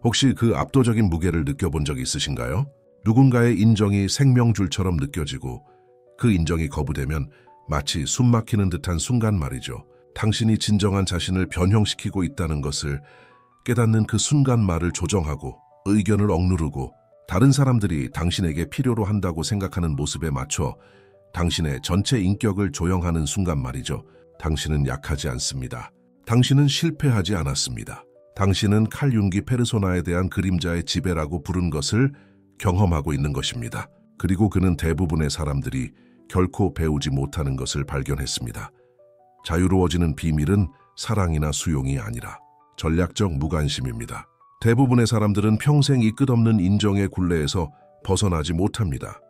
혹시 그 압도적인 무게를 느껴본 적 있으신가요? 누군가의 인정이 생명줄처럼 느껴지고 그 인정이 거부되면 마치 숨막히는 듯한 순간 말이죠. 당신이 진정한 자신을 변형시키고 있다는 것을 깨닫는 그 순간 말을 조정하고 의견을 억누르고 다른 사람들이 당신에게 필요로 한다고 생각하는 모습에 맞춰 당신의 전체 인격을 조형하는 순간 말이죠. 당신은 약하지 않습니다. 당신은 실패하지 않았습니다. 당신은 칼 융기 페르소나에 대한 그림자의 지배라고 부른 것을 경험하고 있는 것입니다. 그리고 그는 대부분의 사람들이 결코 배우지 못하는 것을 발견했습니다. 자유로워지는 비밀은 사랑이나 수용이 아니라 전략적 무관심입니다. 대부분의 사람들은 평생 이 끝없는 인정의 굴레에서 벗어나지 못합니다.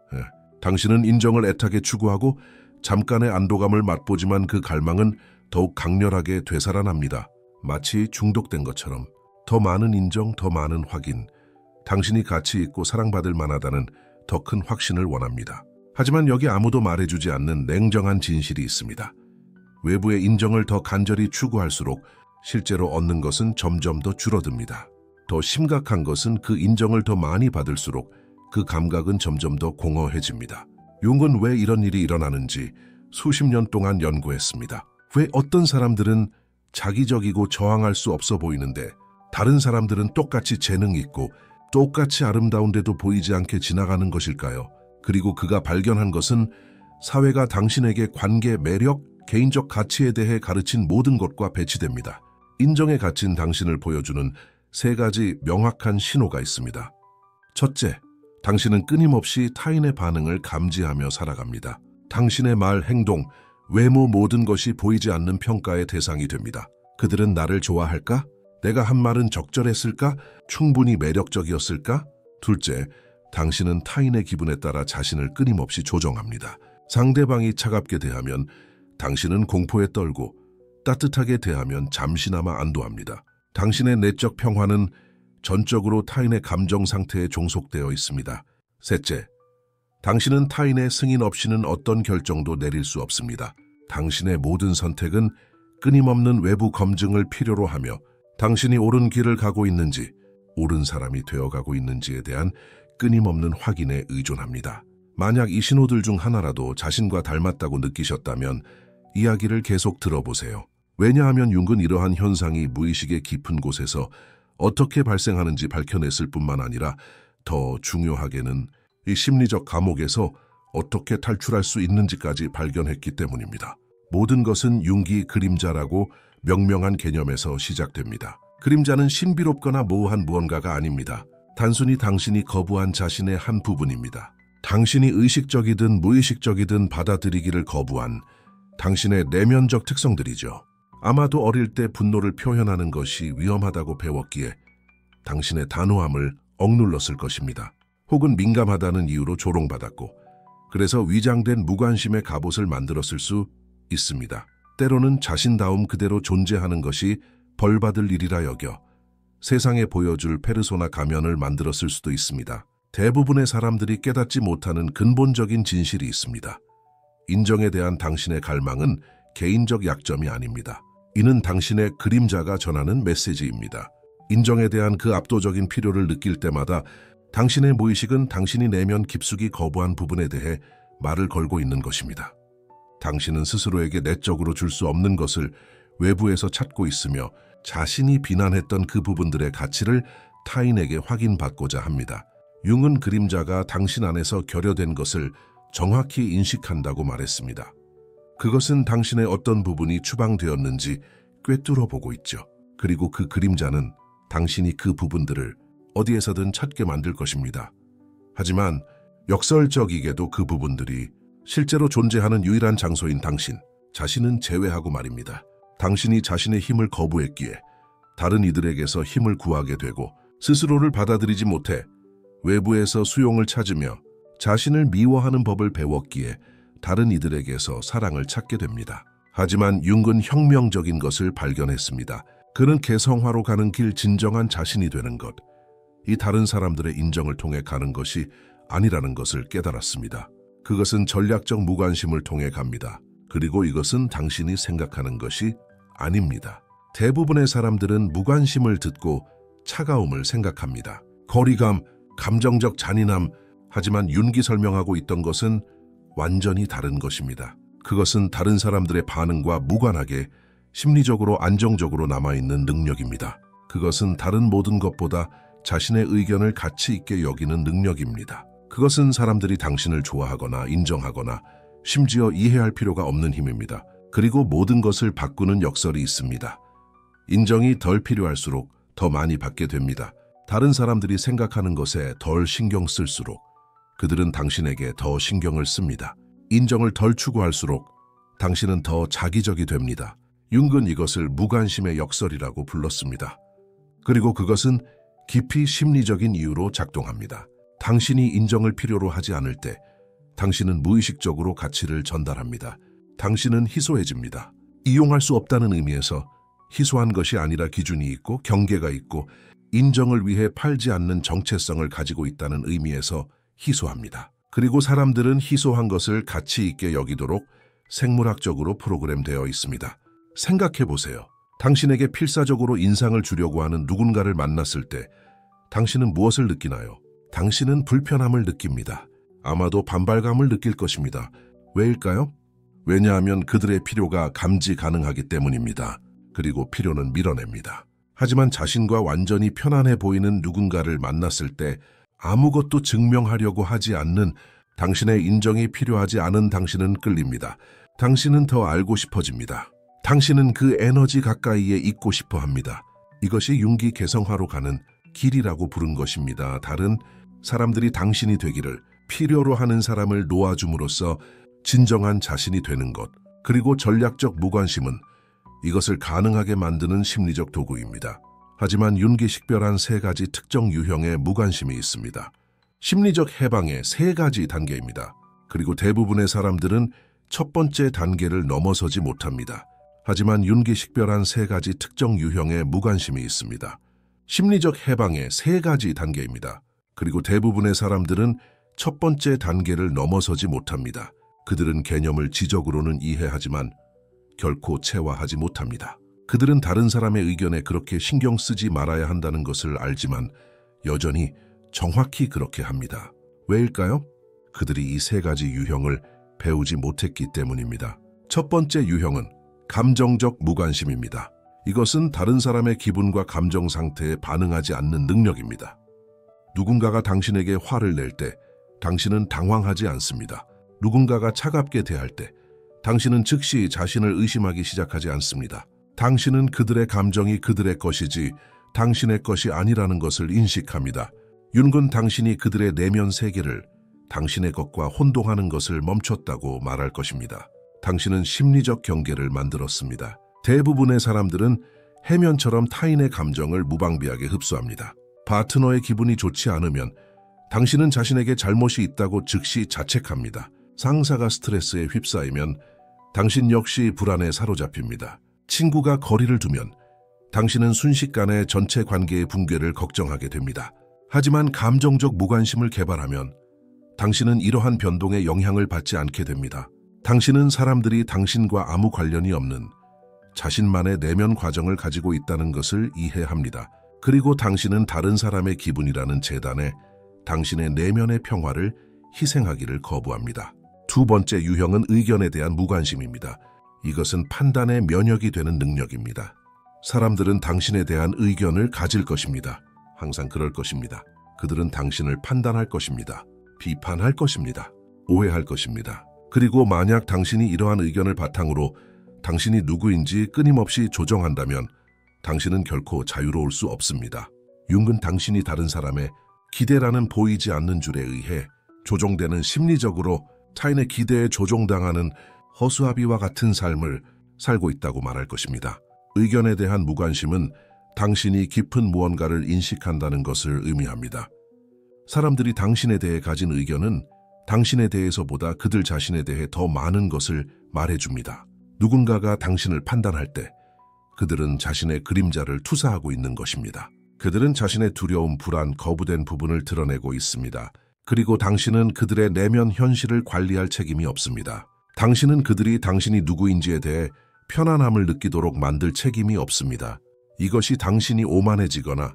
당신은 인정을 애타게 추구하고 잠깐의 안도감을 맛보지만 그 갈망은 더욱 강렬하게 되살아납니다. 마치 중독된 것처럼 더 많은 인정, 더 많은 확인, 당신이 가치 있고 사랑받을 만하다는 더 큰 확신을 원합니다. 하지만 여기 아무도 말해주지 않는 냉정한 진실이 있습니다. 외부의 인정을 더 간절히 추구할수록 실제로 얻는 것은 점점 더 줄어듭니다. 더 심각한 것은 그 인정을 더 많이 받을수록 그 감각은 점점 더 공허해집니다. 융은 왜 이런 일이 일어나는지 수십 년 동안 연구했습니다. 왜 어떤 사람들은 자기적이고 저항할 수 없어 보이는데 다른 사람들은 똑같이 재능 있고 똑같이 아름다운데도 보이지 않게 지나가는 것일까요? 그리고 그가 발견한 것은 사회가 당신에게 관계, 매력, 개인적 가치에 대해 가르친 모든 것과 배치됩니다. 인정에 갇힌 당신을 보여주는 세 가지 명확한 신호가 있습니다. 첫째, 당신은 끊임없이 타인의 반응을 감지하며 살아갑니다. 당신의 말, 행동, 외모 모든 것이 보이지 않는 평가의 대상이 됩니다. 그들은 나를 좋아할까? 내가 한 말은 적절했을까? 충분히 매력적이었을까? 둘째, 당신은 타인의 기분에 따라 자신을 끊임없이 조정합니다. 상대방이 차갑게 대하면 당신은 공포에 떨고 따뜻하게 대하면 잠시나마 안도합니다. 당신의 내적 평화는 전적으로 타인의 감정 상태에 종속되어 있습니다. 셋째, 당신은 타인의 승인 없이는 어떤 결정도 내릴 수 없습니다. 당신의 모든 선택은 끊임없는 외부 검증을 필요로 하며 당신이 옳은 길을 가고 있는지, 옳은 사람이 되어가고 있는지에 대한 끊임없는 확인에 의존합니다. 만약 이 신호들 중 하나라도 자신과 닮았다고 느끼셨다면 이야기를 계속 들어보세요. 왜냐하면 융은 이러한 현상이 무의식의 깊은 곳에서 어떻게 발생하는지 밝혀냈을 뿐만 아니라 더 중요하게는 이 심리적 감옥에서 어떻게 탈출할 수 있는지까지 발견했기 때문입니다. 모든 것은 융기 그림자라고 명명한 개념에서 시작됩니다. 그림자는 신비롭거나 모호한 무언가가 아닙니다. 단순히 당신이 거부한 자신의 한 부분입니다. 당신이 의식적이든 무의식적이든 받아들이기를 거부한 당신의 내면적 특성들이죠. 아마도 어릴 때 분노를 표현하는 것이 위험하다고 배웠기에 당신의 단호함을 억눌렀을 것입니다. 혹은 민감하다는 이유로 조롱받았고 그래서 위장된 무관심의 갑옷을 만들었을 수 있습니다. 때로는 자신다움 그대로 존재하는 것이 벌받을 일이라 여겨 세상에 보여줄 페르소나 가면을 만들었을 수도 있습니다. 대부분의 사람들이 깨닫지 못하는 근본적인 진실이 있습니다. 인정에 대한 당신의 갈망은 개인적 약점이 아닙니다. 이는 당신의 그림자가 전하는 메시지입니다. 인정에 대한 그 압도적인 필요를 느낄 때마다 당신의 무의식은 당신이 내면 깊숙이 거부한 부분에 대해 말을 걸고 있는 것입니다. 당신은 스스로에게 내적으로 줄 수 없는 것을 외부에서 찾고 있으며 자신이 비난했던 그 부분들의 가치를 타인에게 확인받고자 합니다. 융은 그림자가 당신 안에서 결여된 것을 정확히 인식한다고 말했습니다. 그것은 당신의 어떤 부분이 추방되었는지 꿰뚫어 보고 있죠. 그리고 그 그림자는 당신이 그 부분들을 어디에서든 찾게 만들 것입니다. 하지만 역설적이게도 그 부분들이 실제로 존재하는 유일한 장소인 당신 자신은 제외하고 말입니다. 당신이 자신의 힘을 거부했기에 다른 이들에게서 힘을 구하게 되고 스스로를 받아들이지 못해 외부에서 수용을 찾으며 자신을 미워하는 법을 배웠기에 다른 이들에게서 사랑을 찾게 됩니다. 하지만 융은 혁명적인 것을 발견했습니다. 그는 개성화로 가는 길 진정한 자신이 되는 것, 이 다른 사람들의 인정을 통해 가는 것이 아니라는 것을 깨달았습니다. 그것은 전략적 무관심을 통해 갑니다. 그리고 이것은 당신이 생각하는 것이 아닙니다. 대부분의 사람들은 무관심을 듣고 차가움을 생각합니다. 거리감, 감정적 잔인함, 하지만 윤기 설명하고 있던 것은 완전히 다른 것입니다. 그것은 다른 사람들의 반응과 무관하게 심리적으로 안정적으로 남아있는 능력입니다. 그것은 다른 모든 것보다 자신의 의견을 가치 있게 여기는 능력입니다. 그것은 사람들이 당신을 좋아하거나 인정하거나 심지어 이해할 필요가 없는 힘입니다. 그리고 모든 것을 바꾸는 역설이 있습니다. 인정이 덜 필요할수록 더 많이 받게 됩니다. 다른 사람들이 생각하는 것에 덜 신경 쓸수록 그들은 당신에게 더 신경을 씁니다. 인정을 덜 추구할수록 당신은 더 자기적이 됩니다. 융은 이것을 무관심의 역설이라고 불렀습니다. 그리고 그것은 깊이 심리적인 이유로 작동합니다. 당신이 인정을 필요로 하지 않을 때 당신은 무의식적으로 가치를 전달합니다. 당신은 희소해집니다. 이용할 수 없다는 의미에서 희소한 것이 아니라 기준이 있고 경계가 있고 인정을 위해 팔지 않는 정체성을 가지고 있다는 의미에서 희소합니다. 그리고 사람들은 희소한 것을 가치 있게 여기도록 생물학적으로 프로그램되어 있습니다. 생각해 보세요. 당신에게 필사적으로 인상을 주려고 하는 누군가를 만났을 때 당신은 무엇을 느끼나요? 당신은 불편함을 느낍니다. 아마도 반발감을 느낄 것입니다. 왜일까요? 왜냐하면 그들의 필요가 감지 가능하기 때문입니다. 그리고 필요는 밀어냅니다. 하지만 자신과 완전히 편안해 보이는 누군가를 만났을 때 아무것도 증명하려고 하지 않는 당신의 인정이 필요하지 않은 당신은 끌립니다. 당신은 더 알고 싶어집니다. 당신은 그 에너지 가까이에 있고 싶어 합니다. 이것이 융기 개성화로 가는 길이라고 부른 것입니다. 다른 사람들이 당신이 되기를 필요로 하는 사람을 놓아줌으로써 진정한 자신이 되는 것, 그리고 전략적 무관심은 이것을 가능하게 만드는 심리적 도구입니다. 하지만 융기 식별한 세 가지 특정 유형의 무관심이 있습니다. 심리적 해방의 세 가지 단계입니다. 그리고 대부분의 사람들은 첫 번째 단계를 넘어서지 못합니다. 하지만 융기 식별한 세 가지 특정 유형의 무관심이 있습니다. 심리적 해방의 세 가지 단계입니다. 그리고 대부분의 사람들은 첫 번째 단계를 넘어서지 못합니다. 그들은 개념을 지적으로는 이해하지만 결코 체화하지 못합니다. 그들은 다른 사람의 의견에 그렇게 신경 쓰지 말아야 한다는 것을 알지만 여전히 정확히 그렇게 합니다. 왜일까요? 그들이 이 세 가지 유형을 배우지 못했기 때문입니다. 첫 번째 유형은 감정적 무관심입니다. 이것은 다른 사람의 기분과 감정 상태에 반응하지 않는 능력입니다. 누군가가 당신에게 화를 낼 때 당신은 당황하지 않습니다. 누군가가 차갑게 대할 때 당신은 즉시 자신을 의심하기 시작하지 않습니다. 당신은 그들의 감정이 그들의 것이지 당신의 것이 아니라는 것을 인식합니다. 융은 당신이 그들의 내면 세계를 당신의 것과 혼동하는 것을 멈췄다고 말할 것입니다. 당신은 심리적 경계를 만들었습니다. 대부분의 사람들은 해면처럼 타인의 감정을 무방비하게 흡수합니다. 파트너의 기분이 좋지 않으면 당신은 자신에게 잘못이 있다고 즉시 자책합니다. 상사가 스트레스에 휩싸이면 당신 역시 불안에 사로잡힙니다. 친구가 거리를 두면 당신은 순식간에 전체 관계의 붕괴를 걱정하게 됩니다. 하지만 감정적 무관심을 개발하면 당신은 이러한 변동에 영향을 받지 않게 됩니다. 당신은 사람들이 당신과 아무 관련이 없는 자신만의 내면 과정을 가지고 있다는 것을 이해합니다. 그리고 당신은 다른 사람의 기분이라는 재단에 당신의 내면의 평화를 희생하기를 거부합니다. 두 번째 유형은 의견에 대한 무관심입니다. 이것은 판단의 면역이 되는 능력입니다. 사람들은 당신에 대한 의견을 가질 것입니다. 항상 그럴 것입니다. 그들은 당신을 판단할 것입니다. 비판할 것입니다. 오해할 것입니다. 그리고 만약 당신이 이러한 의견을 바탕으로 당신이 누구인지 끊임없이 조정한다면 당신은 결코 자유로울 수 없습니다. 융은 당신이 다른 사람의 기대라는 보이지 않는 줄에 의해 조종되는 심리적으로 타인의 기대에 조종당하는 허수아비와 같은 삶을 살고 있다고 말할 것입니다. 의견에 대한 무관심은 당신이 깊은 무언가를 인식한다는 것을 의미합니다. 사람들이 당신에 대해 가진 의견은 당신에 대해서보다 그들 자신에 대해 더 많은 것을 말해줍니다. 누군가가 당신을 판단할 때 그들은 자신의 그림자를 투사하고 있는 것입니다. 그들은 자신의 두려움, 불안, 거부된 부분을 드러내고 있습니다. 그리고 당신은 그들의 내면 현실을 관리할 책임이 없습니다. 당신은 그들이 당신이 누구인지에 대해 편안함을 느끼도록 만들 책임이 없습니다. 이것이 당신이 오만해지거나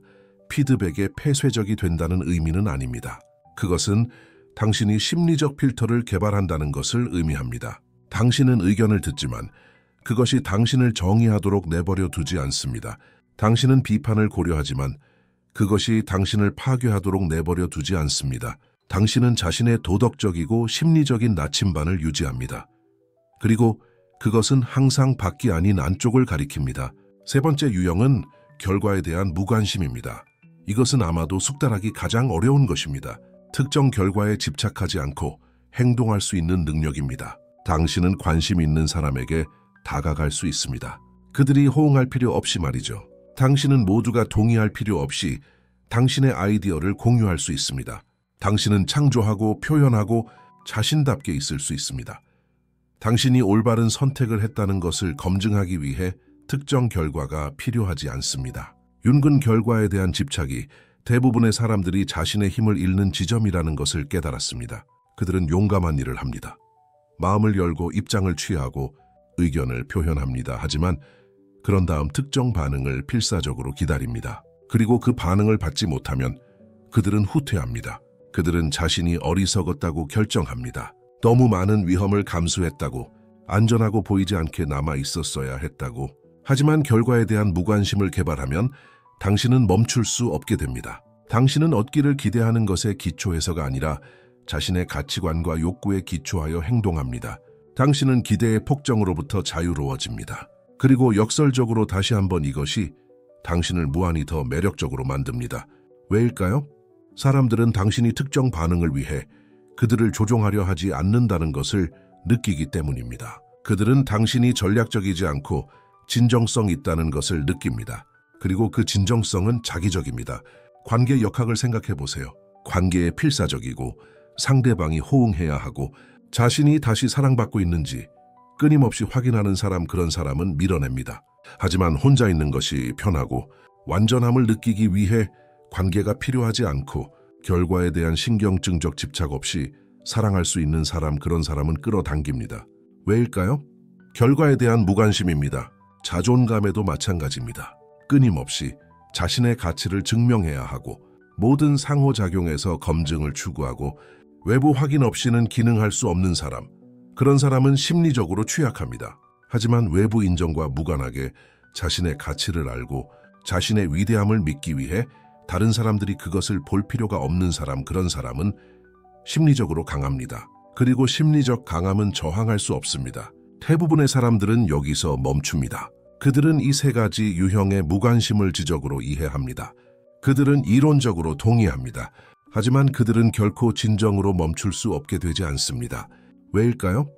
피드백에 폐쇄적이 된다는 의미는 아닙니다. 그것은 당신이 심리적 필터를 개발한다는 것을 의미합니다. 당신은 의견을 듣지만 그것이 당신을 정의하도록 내버려 두지 않습니다. 당신은 비판을 고려하지만 그것이 당신을 파괴하도록 내버려 두지 않습니다. 당신은 자신의 도덕적이고 심리적인 나침반을 유지합니다. 그리고 그것은 항상 밖이 아닌 안쪽을 가리킵니다. 세 번째 유형은 결과에 대한 무관심입니다. 이것은 아마도 숙달하기 가장 어려운 것입니다. 특정 결과에 집착하지 않고 행동할 수 있는 능력입니다. 당신은 관심 있는 사람에게 다가갈 수 있습니다. 그들이 호응할 필요 없이 말이죠. 당신은 모두가 동의할 필요 없이 당신의 아이디어를 공유할 수 있습니다. 당신은 창조하고 표현하고 자신답게 있을 수 있습니다. 당신이 올바른 선택을 했다는 것을 검증하기 위해 특정 결과가 필요하지 않습니다. 윤근 결과에 대한 집착이 대부분의 사람들이 자신의 힘을 잃는 지점이라는 것을 깨달았습니다. 그들은 용감한 일을 합니다. 마음을 열고 입장을 취하고 의견을 표현합니다. 하지만 그런 다음 특정 반응을 필사적으로 기다립니다. 그리고 그 반응을 받지 못하면 그들은 후퇴합니다. 그들은 자신이 어리석었다고 결정합니다. 너무 많은 위험을 감수했다고, 안전하고 보이지 않게 남아 있었어야 했다고. 하지만 결과에 대한 무관심을 개발하면 당신은 멈출 수 없게 됩니다. 당신은 얻기를 기대하는 것에 기초해서가 아니라 자신의 가치관과 욕구에 기초하여 행동합니다. 당신은 기대의 폭정으로부터 자유로워집니다. 그리고 역설적으로 다시 한번 이것이 당신을 무한히 더 매력적으로 만듭니다. 왜일까요? 사람들은 당신이 특정 반응을 위해 그들을 조종하려 하지 않는다는 것을 느끼기 때문입니다. 그들은 당신이 전략적이지 않고 진정성 있다는 것을 느낍니다. 그리고 그 진정성은 자기적입니다. 관계 역학을 생각해 보세요. 관계에 필사적이고 상대방이 호응해야 하고 자신이 다시 사랑받고 있는지 끊임없이 확인하는 사람, 그런 사람은 밀어냅니다. 하지만 혼자 있는 것이 편하고 완전함을 느끼기 위해 관계가 필요하지 않고 결과에 대한 신경증적 집착 없이 사랑할 수 있는 사람, 그런 사람은 끌어당깁니다. 왜일까요? 결과에 대한 무관심입니다. 자존감에도 마찬가지입니다. 끊임없이 자신의 가치를 증명해야 하고 모든 상호작용에서 검증을 추구하고 외부 확인 없이는 기능할 수 없는 사람, 그런 사람은 심리적으로 취약합니다. 하지만 외부 인정과 무관하게 자신의 가치를 알고 자신의 위대함을 믿기 위해 다른 사람들이 그것을 볼 필요가 없는 사람, 그런 사람은 심리적으로 강합니다. 그리고 심리적 강함은 저항할 수 없습니다. 대부분의 사람들은 여기서 멈춥니다. 그들은 이 세 가지 유형의 무관심을 지적으로 이해합니다. 그들은 이론적으로 동의합니다. 하지만 그들은 결코 진정으로 멈출 수 없게 되지 않습니다. 왜일까요?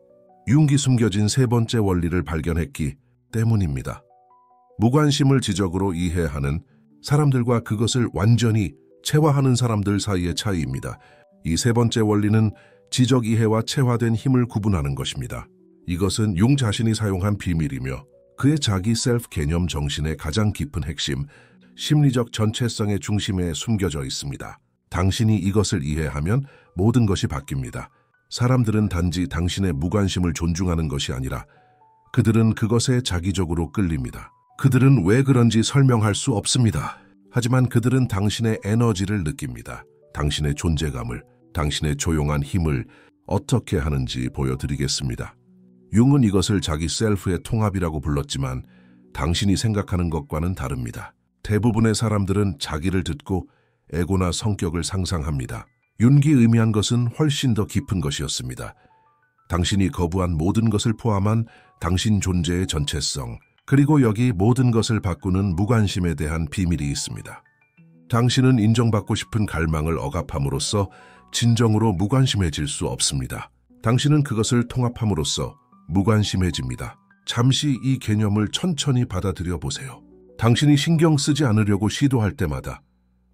융기 숨겨진 세 번째 원리를 발견했기 때문입니다. 무관심을 지적으로 이해하는 사람들과 그것을 완전히 체화하는 사람들 사이의 차이입니다. 이 세 번째 원리는 지적 이해와 체화된 힘을 구분하는 것입니다. 이것은 융 자신이 사용한 비밀이며 그의 자기 셀프 개념 정신의 가장 깊은 핵심, 심리적 전체성의 중심에 숨겨져 있습니다. 당신이 이것을 이해하면 모든 것이 바뀝니다. 사람들은 단지 당신의 무관심을 존중하는 것이 아니라 그들은 그것에 자기적으로 끌립니다. 그들은 왜 그런지 설명할 수 없습니다. 하지만 그들은 당신의 에너지를 느낍니다. 당신의 존재감을, 당신의 조용한 힘을 어떻게 하는지 보여드리겠습니다. 융은 이것을 자기 셀프의 통합이라고 불렀지만 당신이 생각하는 것과는 다릅니다. 대부분의 사람들은 자기를 듣고 에고나 성격을 상상합니다. 윤기 의미한 것은 훨씬 더 깊은 것이었습니다. 당신이 거부한 모든 것을 포함한 당신 존재의 전체성, 그리고 여기 모든 것을 바꾸는 무관심에 대한 비밀이 있습니다. 당신은 인정받고 싶은 갈망을 억압함으로써 진정으로 무관심해질 수 없습니다. 당신은 그것을 통합함으로써 무관심해집니다. 잠시 이 개념을 천천히 받아들여 보세요. 당신이 신경 쓰지 않으려고 시도할 때마다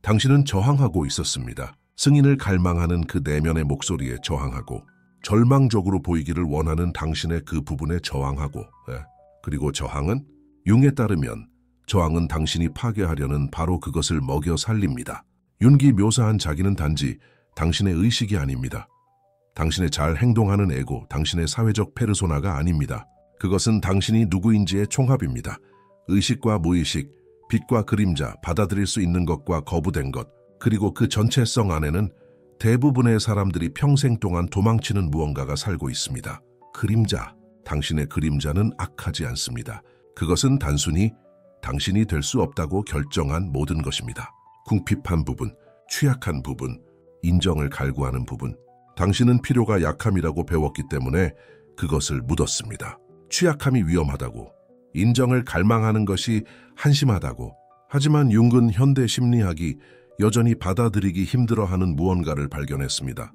당신은 저항하고 있었습니다. 승인을 갈망하는 그 내면의 목소리에 저항하고 절망적으로 보이기를 원하는 당신의 그 부분에 저항하고 그리고 저항은 융에 따르면 저항은 당신이 파괴하려는 바로 그것을 먹여 살립니다. 윤기 묘사한 자기는 단지 당신의 의식이 아닙니다. 당신의 잘 행동하는 에고, 당신의 사회적 페르소나가 아닙니다. 그것은 당신이 누구인지의 총합입니다. 의식과 무의식, 빛과 그림자, 받아들일 수 있는 것과 거부된 것, 그리고 그 전체성 안에는 대부분의 사람들이 평생 동안 도망치는 무언가가 살고 있습니다. 그림자. 당신의 그림자는 악하지 않습니다. 그것은 단순히 당신이 될 수 없다고 결정한 모든 것입니다. 궁핍한 부분, 취약한 부분, 인정을 갈구하는 부분. 당신은 필요가 약함이라고 배웠기 때문에 그것을 묻었습니다. 취약함이 위험하다고, 인정을 갈망하는 것이 한심하다고. 하지만 융은 현대 심리학이 여전히 받아들이기 힘들어하는 무언가를 발견했습니다.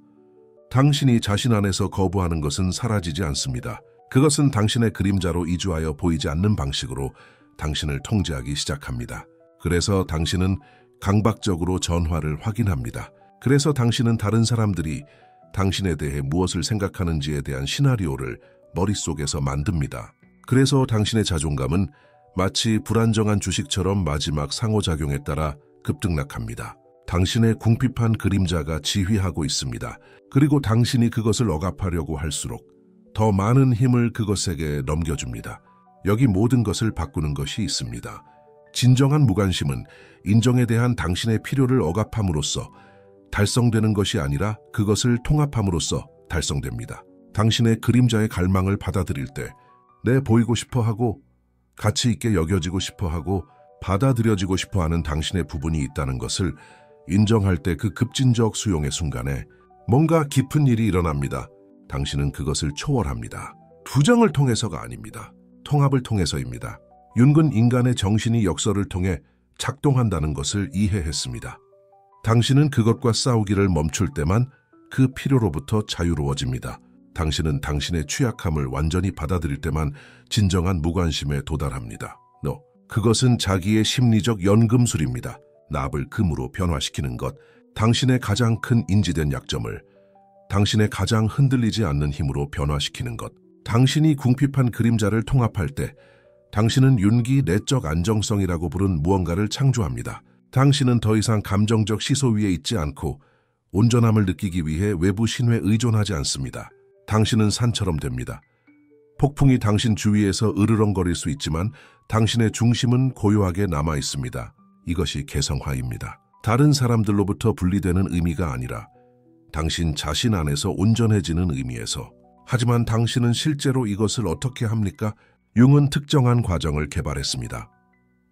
당신이 자신 안에서 거부하는 것은 사라지지 않습니다. 그것은 당신의 그림자로 이주하여 보이지 않는 방식으로 당신을 통제하기 시작합니다. 그래서 당신은 강박적으로 전화를 확인합니다. 그래서 당신은 다른 사람들이 당신에 대해 무엇을 생각하는지에 대한 시나리오를 머릿속에서 만듭니다. 그래서 당신의 자존감은 마치 불안정한 주식처럼 마지막 상호작용에 따라 급등락합니다. 당신의 궁핍한 그림자가 지휘하고 있습니다. 그리고 당신이 그것을 억압하려고 할수록 더 많은 힘을 그것에게 넘겨줍니다. 여기 모든 것을 바꾸는 것이 있습니다. 진정한 무관심은 인정에 대한 당신의 필요를 억압함으로써 달성되는 것이 아니라 그것을 통합함으로써 달성됩니다. 당신의 그림자의 갈망을 받아들일 때 내 보이고 싶어하고 가치 있게 여겨지고 싶어하고 받아들여지고 싶어하는 당신의 부분이 있다는 것을 인정할 때 그 급진적 수용의 순간에 뭔가 깊은 일이 일어납니다. 당신은 그것을 초월합니다. 투정을 통해서가 아닙니다. 통합을 통해서입니다. 융은 인간의 정신이 역설을 통해 작동한다는 것을 이해했습니다. 당신은 그것과 싸우기를 멈출 때만 그 필요로부터 자유로워집니다. 당신은 당신의 취약함을 완전히 받아들일 때만 진정한 무관심에 도달합니다. 그것은 자기의 심리적 연금술입니다. 납을 금으로 변화시키는 것, 당신의 가장 큰 인지된 약점을 당신의 가장 흔들리지 않는 힘으로 변화시키는 것. 당신이 궁핍한 그림자를 통합할 때 당신은 윤기 내적 안정성이라고 부른 무언가를 창조합니다. 당신은 더 이상 감정적 시소 위에 있지 않고 온전함을 느끼기 위해 외부 신호에 의존하지 않습니다. 당신은 산처럼 됩니다. 폭풍이 당신 주위에서 으르렁거릴 수 있지만 당신의 중심은 고요하게 남아 있습니다. 이것이 개성화입니다. 다른 사람들로부터 분리되는 의미가 아니라 당신 자신 안에서 온전해지는 의미에서. 하지만 당신은 실제로 이것을 어떻게 합니까? 융은 특정한 과정을 개발했습니다.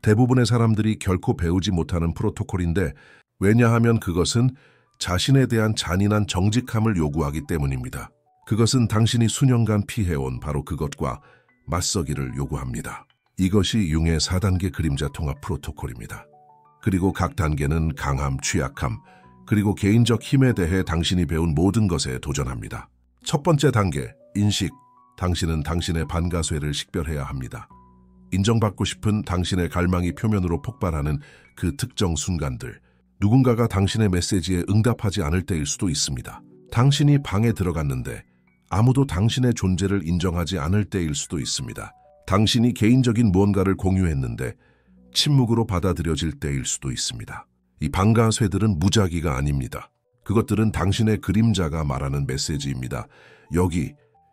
대부분의 사람들이 결코 배우지 못하는 프로토콜인데, 왜냐하면 그것은 자신에 대한 잔인한 정직함을 요구하기 때문입니다. 그것은 당신이 수년간 피해온 바로 그것과 맞서기를 요구합니다. 이것이 융의 4단계 그림자 통합 프로토콜입니다. 그리고 각 단계는 강함, 취약함, 그리고 개인적 힘에 대해 당신이 배운 모든 것에 도전합니다. 첫 번째 단계, 인식. 당신은 당신의 반가쇠를 식별해야 합니다. 인정받고 싶은 당신의 갈망이 표면으로 폭발하는 그 특정 순간들. 누군가가 당신의 메시지에 응답하지 않을 때일 수도 있습니다. 당신이 방에 들어갔는데 아무도 당신의 존재를 인정하지 않을 때일 수도 있습니다. 당신이 개인적인 무언가를 공유했는데 침묵으로 받아들여질 때일 수도 있습니다. 이 방가쇠들은 무작위가 아닙니다. 그것들은 당신의 그림자가 말하는 메시지입니다.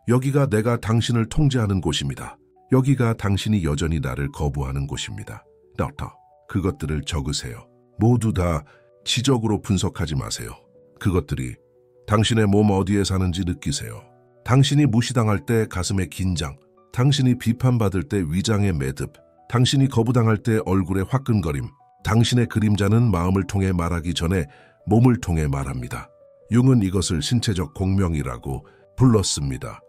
여기가 내가 당신을 통제하는 곳입니다. 여기가 당신이 여전히 나를 거부하는 곳입니다. 그것들을 적으세요. 모두 다 지적으로 분석하지 마세요. 그것들이 당신의 몸 어디에 사는지 느끼세요. 당신이 무시당할 때 가슴의 긴장, 당신이 비판받을 때 위장의 매듭, 당신이 거부당할 때 얼굴의 화끈거림. 당신의 그림자는 마음을 통해 말하기 전에 몸을 통해 말합니다. 융은 이것을 신체적 공명이라고 불렀습니다.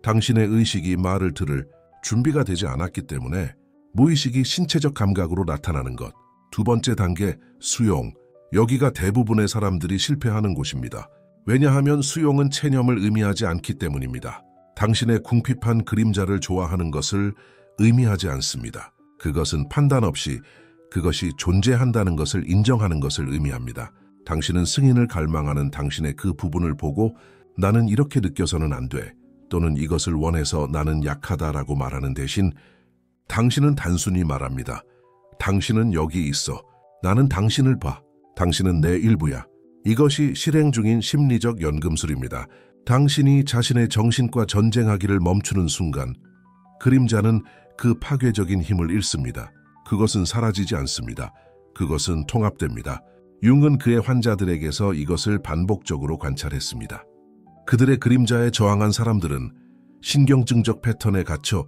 당신의 의식이 말을 들을 준비가 되지 않았기 때문에 무의식이 신체적 감각으로 나타나는 것. 두 번째 단계, 수용. 여기가 대부분의 사람들이 실패하는 곳입니다. 왜냐하면 수용은 체념을 의미하지 않기 때문입니다. 당신의 궁핍한 그림자를 좋아하는 것을 의미하지 않습니다. 그것은 판단 없이 그것이 존재한다는 것을 인정하는 것을 의미합니다. 당신은 승인을 갈망하는 당신의 그 부분을 보고 나는 이렇게 느껴서는 안 돼, 또는 이것을 원해서 나는 약하다라고 말하는 대신 당신은 단순히 말합니다. 당신은 여기 있어. 나는 당신을 봐. 당신은 내 일부야. 이것이 실행 중인 심리적 연금술입니다. 당신이 자신의 정신과 전쟁하기를 멈추는 순간 그림자는 그 파괴적인 힘을 잃습니다. 그것은 사라지지 않습니다. 그것은 통합됩니다. 융은 그의 환자들에게서 이것을 반복적으로 관찰했습니다. 그들의 그림자에 저항한 사람들은 신경증적 패턴에 갇혀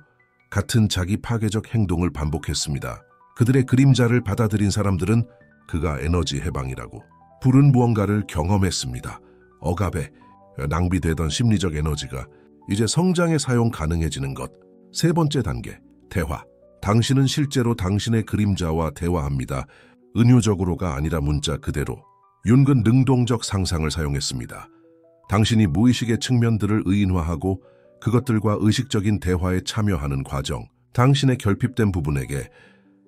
같은 자기 파괴적 행동을 반복했습니다. 그들의 그림자를 받아들인 사람들은 그가 에너지 해방이라고 부른 무언가를 경험했습니다. 억압에 낭비되던 심리적 에너지가 이제 성장에 사용 가능해지는 것. 세 번째 단계, 대화. 당신은 실제로 당신의 그림자와 대화합니다. 은유적으로가 아니라 문자 그대로. 융은 능동적 상상을 사용했습니다. 당신이 무의식의 측면들을 의인화하고 그것들과 의식적인 대화에 참여하는 과정. 당신의 결핍된 부분에게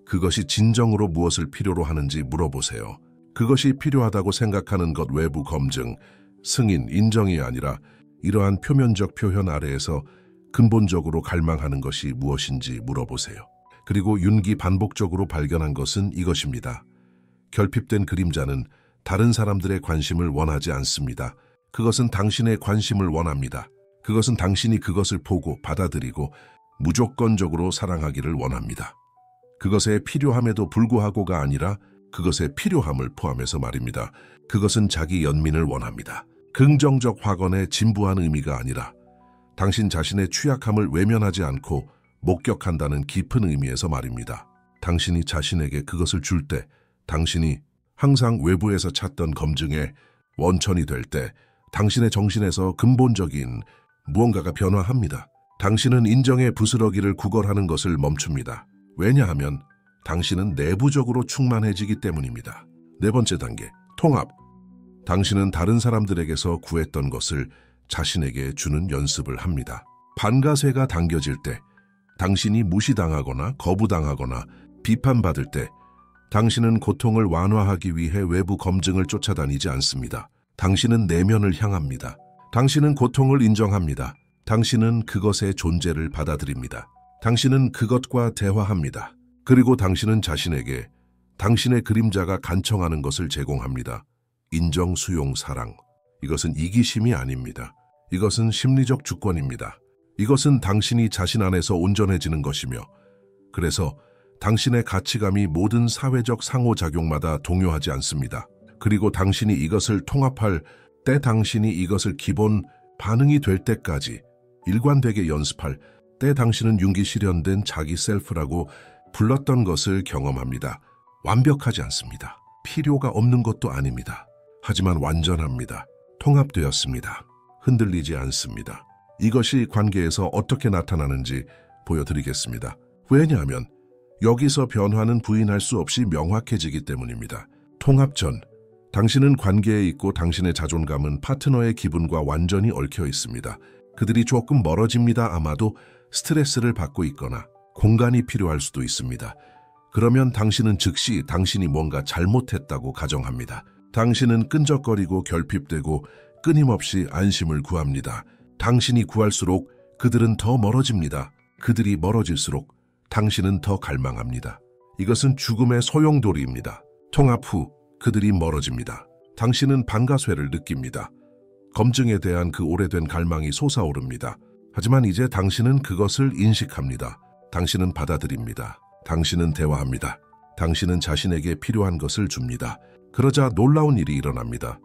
그것이 진정으로 무엇을 필요로 하는지 물어보세요. 그것이 필요하다고 생각하는 것 외부 검증, 승인, 인정이 아니라 이러한 표면적 표현 아래에서 근본적으로 갈망하는 것이 무엇인지 물어보세요. 그리고 융이 반복적으로 발견한 것은 이것입니다. 결핍된 그림자는 다른 사람들의 관심을 원하지 않습니다. 그것은 당신의 관심을 원합니다. 그것은 당신이 그것을 보고 받아들이고 무조건적으로 사랑하기를 원합니다. 그것의 필요함에도 불구하고가 아니라 그것의 필요함을 포함해서 말입니다. 그것은 자기 연민을 원합니다. 긍정적 확언의 진부한 의미가 아니라 당신 자신의 취약함을 외면하지 않고 목격한다는 깊은 의미에서 말입니다. 당신이 자신에게 그것을 줄 때, 당신이 항상 외부에서 찾던 검증의 원천이 될 때, 당신의 정신에서 근본적인 무언가가 변화합니다. 당신은 인정의 부스러기를 구걸하는 것을 멈춥니다. 왜냐하면 당신은 내부적으로 충만해지기 때문입니다. 네 번째 단계, 통합. 당신은 다른 사람들에게서 구했던 것을 자신에게 주는 연습을 합니다. 반가쇠가 당겨질 때, 당신이 무시당하거나 거부당하거나 비판받을 때, 당신은 고통을 완화하기 위해 외부 검증을 쫓아다니지 않습니다. 당신은 내면을 향합니다. 당신은 고통을 인정합니다. 당신은 그것의 존재를 받아들입니다. 당신은 그것과 대화합니다. 그리고 당신은 자신에게 당신의 그림자가 간청하는 것을 제공합니다. 인정, 수용, 사랑. 이것은 이기심이 아닙니다. 이것은 심리적 주권입니다. 이것은 당신이 자신 안에서 온전해지는 것이며, 그래서 당신의 가치감이 모든 사회적 상호작용마다 동요하지 않습니다. 그리고 당신이 이것을 통합할 때, 당신이 이것을 기본 반응이 될 때까지 일관되게 연습할 때, 당신은 융이 실현된 자기 셀프라고 불렀던 것을 경험합니다. 완벽하지 않습니다. 필요가 없는 것도 아닙니다. 하지만 완전합니다. 통합되었습니다. 흔들리지 않습니다. 이것이 관계에서 어떻게 나타나는지 보여드리겠습니다. 왜냐하면 여기서 변화는 부인할 수 없이 명확해지기 때문입니다. 통합 전, 당신은 관계에 있고 당신의 자존감은 파트너의 기분과 완전히 얽혀 있습니다. 그들이 조금 멀어집니다. 아마도 스트레스를 받고 있거나 공간이 필요할 수도 있습니다. 그러면 당신은 즉시 당신이 뭔가 잘못했다고 가정합니다. 당신은 끈적거리고 결핍되고 끊임없이 안심을 구합니다. 당신이 구할수록 그들은 더 멀어집니다. 그들이 멀어질수록 당신은 더 갈망합니다. 이것은 죽음의 소용돌이입니다. 통합 후 그들이 멀어집니다. 당신은 반가쇠를 느낍니다. 검증에 대한 그 오래된 갈망이 솟아오릅니다. 하지만 이제 당신은 그것을 인식합니다. 당신은 받아들입니다. 당신은 대화합니다. 당신은 자신에게 필요한 것을 줍니다. 그러자 놀라운 일이 일어납니다.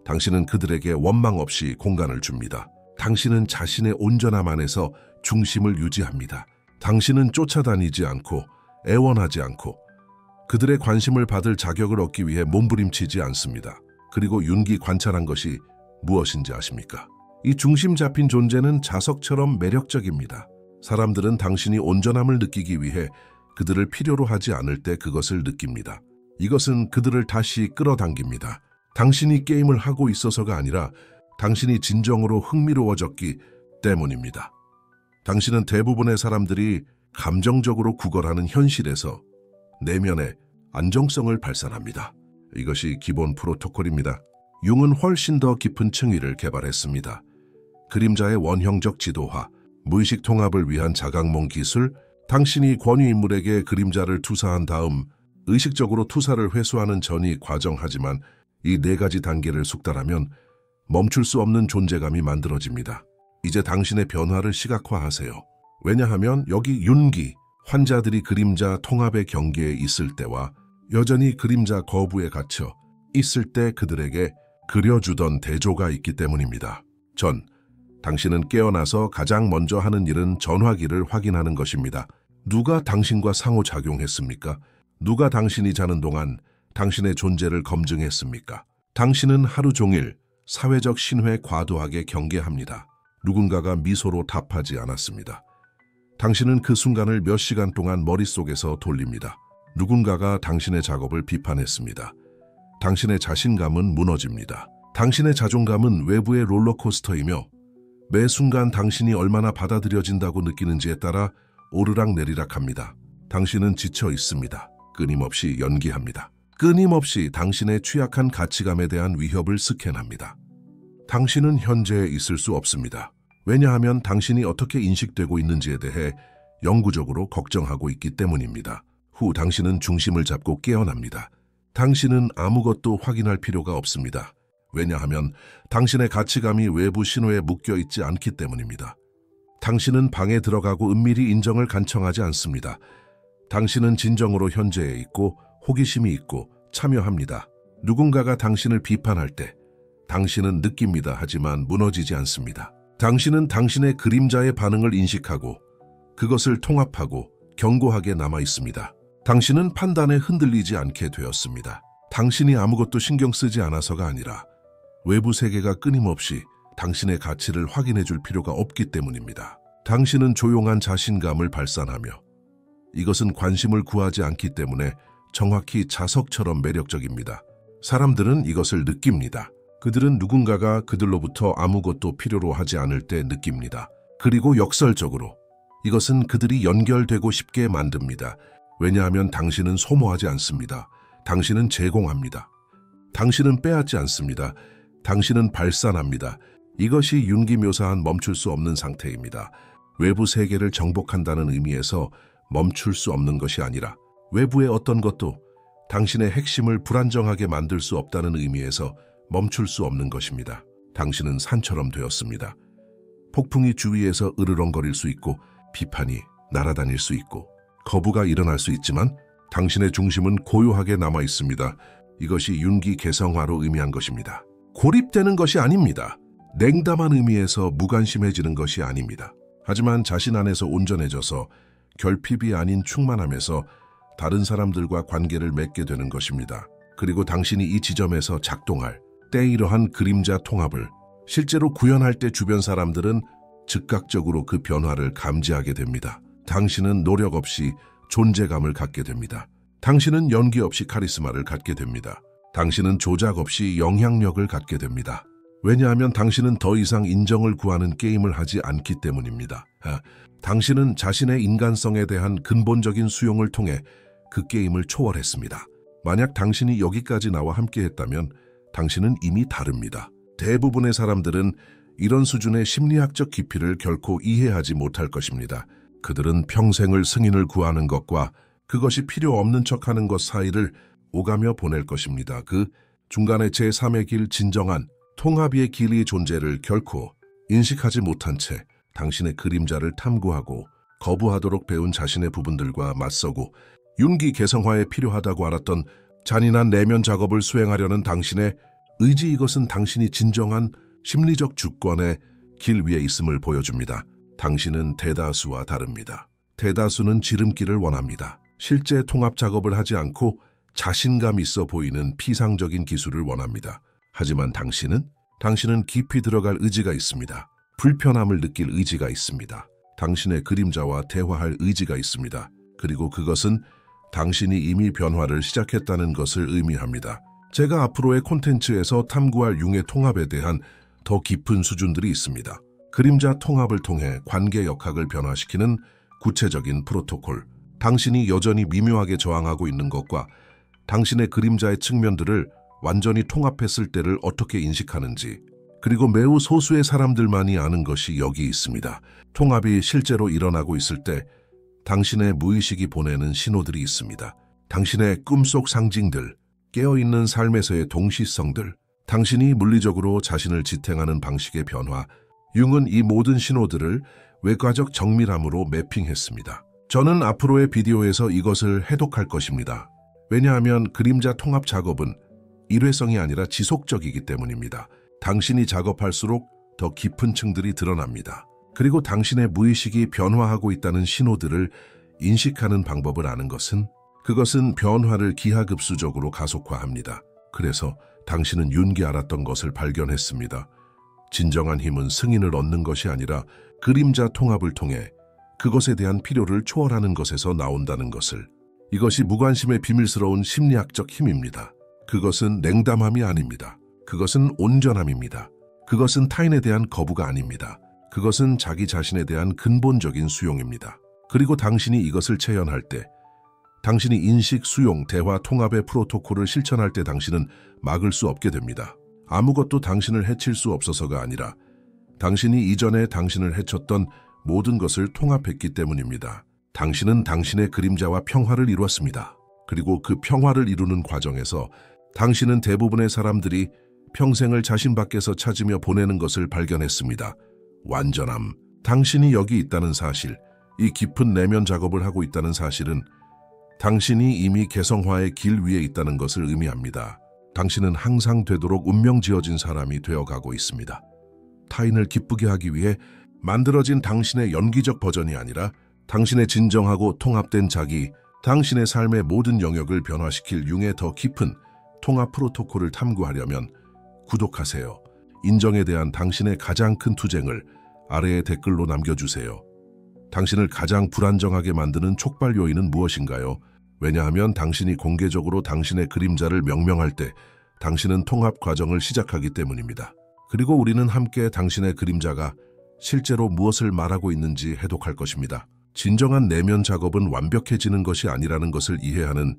당신은 그들에게 원망 없이 공간을 줍니다. 당신은 자신의 온전함 안에서 중심을 유지합니다. 당신은 쫓아다니지 않고 애원하지 않고 그들의 관심을 받을 자격을 얻기 위해 몸부림치지 않습니다. 그리고 융이 관찰한 것이 무엇인지 아십니까? 이 중심 잡힌 존재는 자석처럼 매력적입니다. 사람들은 당신이 온전함을 느끼기 위해 그들을 필요로 하지 않을 때 그것을 느낍니다. 이것은 그들을 다시 끌어당깁니다. 당신이 게임을 하고 있어서가 아니라 당신이 진정으로 흥미로워졌기 때문입니다. 당신은 대부분의 사람들이 감정적으로 구걸하는 현실에서 내면의 안정성을 발산합니다. 이것이 기본 프로토콜입니다. 융은 훨씬 더 깊은 층위를 개발했습니다. 그림자의 원형적 지도화, 무의식 통합을 위한 자각몽 기술, 당신이 권위인물에게 그림자를 투사한 다음 의식적으로 투사를 회수하는 전이 과정하지만 이 네 가지 단계를 숙달하면 멈출 수 없는 존재감이 만들어집니다. 이제 당신의 변화를 시각화하세요. 왜냐하면 여기 융이 환자들이 그림자 통합의 경계에 있을 때와 여전히 그림자 거부에 갇혀 있을 때 그들에게 그려주던 대조가 있기 때문입니다. 당신은 깨어나서 가장 먼저 하는 일은 전화기를 확인하는 것입니다. 누가 당신과 상호작용했습니까? 누가 당신이 자는 동안 당신의 존재를 검증했습니까? 당신은 하루 종일 사회적 신뢰에 과도하게 경계합니다. 누군가가 미소로 답하지 않았습니다. 당신은 그 순간을 몇 시간 동안 머릿속에서 돌립니다. 누군가가 당신의 작업을 비판했습니다. 당신의 자신감은 무너집니다. 당신의 자존감은 외부의 롤러코스터이며 매 순간 당신이 얼마나 받아들여진다고 느끼는지에 따라 오르락내리락합니다. 당신은 지쳐 있습니다. 끊임없이 연기합니다. 끊임없이 당신의 취약한 가치감에 대한 위협을 스캔합니다. 당신은 현재에 있을 수 없습니다. 왜냐하면 당신이 어떻게 인식되고 있는지에 대해 영구적으로 걱정하고 있기 때문입니다. 후 당신은 중심을 잡고 깨어납니다. 당신은 아무것도 확인할 필요가 없습니다. 왜냐하면 당신의 가치감이 외부 신호에 묶여 있지 않기 때문입니다. 당신은 방에 들어가고 은밀히 인정을 간청하지 않습니다. 당신은 진정으로 현재에 있고 호기심이 있고 참여합니다. 누군가가 당신을 비판할 때 당신은 느낍니다. 하지만 무너지지 않습니다. 당신은 당신의 그림자의 반응을 인식하고 그것을 통합하고 견고하게 남아 있습니다. 당신은 판단에 흔들리지 않게 되었습니다. 당신이 아무것도 신경 쓰지 않아서가 아니라 외부 세계가 끊임없이 당신의 가치를 확인해 줄 필요가 없기 때문입니다. 당신은 조용한 자신감을 발산하며 이것은 관심을 구하지 않기 때문에 정확히 자석처럼 매력적입니다. 사람들은 이것을 느낍니다. 그들은 누군가가 그들로부터 아무것도 필요로 하지 않을 때 느낍니다. 그리고 역설적으로 이것은 그들이 연결되고 싶게 만듭니다. 왜냐하면 당신은 소모하지 않습니다. 당신은 제공합니다. 당신은 빼앗지 않습니다. 당신은 발산합니다. 이것이 윤기 묘사한 멈출 수 없는 상태입니다. 외부 세계를 정복한다는 의미에서 멈출 수 없는 것이 아니라 외부의 어떤 것도 당신의 핵심을 불안정하게 만들 수 없다는 의미에서 멈출 수 없는 것입니다. 당신은 산처럼 되었습니다. 폭풍이 주위에서 으르렁거릴 수 있고 비판이 날아다닐 수 있고 거부가 일어날 수 있지만 당신의 중심은 고요하게 남아 있습니다. 이것이 윤기 개성화로 의미한 것입니다. 고립되는 것이 아닙니다. 냉담한 의미에서 무관심해지는 것이 아닙니다. 하지만 자신 안에서 온전해져서 결핍이 아닌 충만함에서 다른 사람들과 관계를 맺게 되는 것입니다. 그리고 당신이 이 지점에서 작동할 때 이러한 그림자 통합을 실제로 구현할 때 주변 사람들은 즉각적으로 그 변화를 감지하게 됩니다. 당신은 노력 없이 존재감을 갖게 됩니다. 당신은 연기 없이 카리스마를 갖게 됩니다. 당신은 조작 없이 영향력을 갖게 됩니다. 왜냐하면 당신은 더 이상 인정을 구하는 게임을 하지 않기 때문입니다. 당신은 자신의 인간성에 대한 근본적인 수용을 통해 그 게임을 초월했습니다. 만약 당신이 여기까지 나와 함께했다면 당신은 이미 다릅니다. 대부분의 사람들은 이런 수준의 심리학적 깊이를 결코 이해하지 못할 것입니다. 그들은 평생을 승인을 구하는 것과 그것이 필요 없는 척하는 것 사이를 오가며 보낼 것입니다. 그 중간에 제3의 길, 진정한 통합의 길의 존재를 결코 인식하지 못한 채 당신의 그림자를 탐구하고 거부하도록 배운 자신의 부분들과 맞서고 윤기 개성화에 필요하다고 알았던 잔인한 내면 작업을 수행하려는 당신의 의지, 이것은 당신이 진정한 심리적 주권의 길 위에 있음을 보여줍니다. 당신은 대다수와 다릅니다. 대다수는 지름길을 원합니다. 실제 통합 작업을 하지 않고 자신감 있어 보이는 피상적인 기술을 원합니다. 하지만 당신은 깊이 들어갈 의지가 있습니다. 불편함을 느낄 의지가 있습니다. 당신의 그림자와 대화할 의지가 있습니다. 그리고 그것은 당신이 이미 변화를 시작했다는 것을 의미합니다. 제가 앞으로의 콘텐츠에서 탐구할 융의 통합에 대한 더 깊은 수준들이 있습니다. 그림자 통합을 통해 관계 역학을 변화시키는 구체적인 프로토콜, 당신이 여전히 미묘하게 저항하고 있는 것과 당신의 그림자의 측면들을 완전히 통합했을 때를 어떻게 인식하는지, 그리고 매우 소수의 사람들만이 아는 것이 여기 있습니다. 통합이 실제로 일어나고 있을 때 당신의 무의식이 보내는 신호들이 있습니다. 당신의 꿈속 상징들, 깨어있는 삶에서의 동시성들, 당신이 물리적으로 자신을 지탱하는 방식의 변화, 융은 이 모든 신호들을 외과적 정밀함으로 매핑했습니다. 저는 앞으로의 비디오에서 이것을 해독할 것입니다. 왜냐하면 그림자 통합 작업은 일회성이 아니라 지속적이기 때문입니다. 당신이 작업할수록 더 깊은 층들이 드러납니다. 그리고 당신의 무의식이 변화하고 있다는 신호들을 인식하는 방법을 아는 것은 그것은 변화를 기하급수적으로 가속화합니다. 그래서 당신은 윤기 알았던 것을 발견했습니다. 진정한 힘은 승인을 얻는 것이 아니라 그림자 통합을 통해 그것에 대한 필요를 초월하는 것에서 나온다는 것을. 이것이 무관심의 비밀스러운 심리학적 힘입니다. 그것은 냉담함이 아닙니다. 그것은 온전함입니다. 그것은 타인에 대한 거부가 아닙니다. 그것은 자기 자신에 대한 근본적인 수용입니다. 그리고 당신이 이것을 체현할 때, 당신이 인식, 수용, 대화, 통합의 프로토콜을 실천할 때 당신은 막을 수 없게 됩니다. 아무것도 당신을 해칠 수 없어서가 아니라 당신이 이전에 당신을 해쳤던 모든 것을 통합했기 때문입니다. 당신은 당신의 그림자와 평화를 이루었습니다. 그리고 그 평화를 이루는 과정에서 당신은 대부분의 사람들이 평생을 자신 밖에서 찾으며 보내는 것을 발견했습니다. 완전함. 당신이 여기 있다는 사실, 이 깊은 내면 작업을 하고 있다는 사실은 당신이 이미 개성화의 길 위에 있다는 것을 의미합니다. 당신은 항상 되도록 운명 지어진 사람이 되어가고 있습니다. 타인을 기쁘게 하기 위해 만들어진 당신의 연기적 버전이 아니라 당신의 진정하고 통합된 자기, 당신의 삶의 모든 영역을 변화시킬 융의 더 깊은 통합 프로토콜을 탐구하려면 구독하세요. 인정에 대한 당신의 가장 큰 투쟁을 아래의 댓글로 남겨주세요. 당신을 가장 불안정하게 만드는 촉발 요인은 무엇인가요? 왜냐하면 당신이 공개적으로 당신의 그림자를 명명할 때 당신은 통합 과정을 시작하기 때문입니다. 그리고 우리는 함께 당신의 그림자가 실제로 무엇을 말하고 있는지 해독할 것입니다. 진정한 내면 작업은 완벽해지는 것이 아니라는 것을 이해하는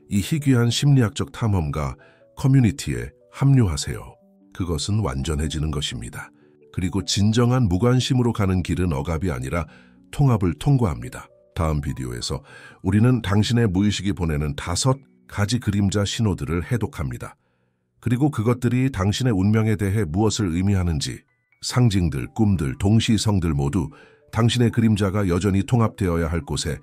이 희귀한 심리학적 탐험가 커뮤니티에 합류하세요. 그것은 완전해지는 것입니다. 그리고 진정한 무관심으로 가는 길은 억압이 아니라 통합을 통과합니다. 다음 비디오에서 우리는 당신의 무의식이 보내는 5가지 그림자 신호들을 해독합니다. 그리고 그것들이 당신의 운명에 대해 무엇을 의미하는지, 상징들, 꿈들, 동시성들 모두 당신의 그림자가 여전히 통합되어야 할 곳에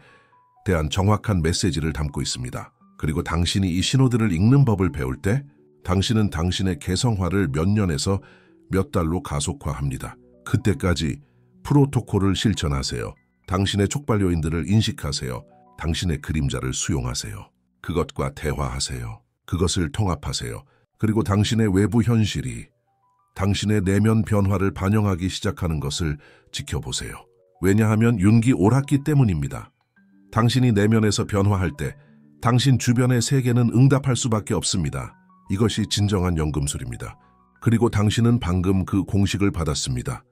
대한 정확한 메시지를 담고 있습니다. 그리고 당신이 이 신호들을 읽는 법을 배울 때 당신은 당신의 개성화를 몇 년에서 몇 달로 가속화합니다. 그때까지 프로토콜을 실천하세요. 당신의 촉발 요인들을 인식하세요. 당신의 그림자를 수용하세요. 그것과 대화하세요. 그것을 통합하세요. 그리고 당신의 외부 현실이 당신의 내면 변화를 반영하기 시작하는 것을 지켜보세요. 왜냐하면 윤기 옳았기 때문입니다. 당신이 내면에서 변화할 때 당신 주변의 세계는 응답할 수밖에 없습니다. 이것이 진정한 연금술입니다. 그리고 당신은 방금 그 공식을 받았습니다.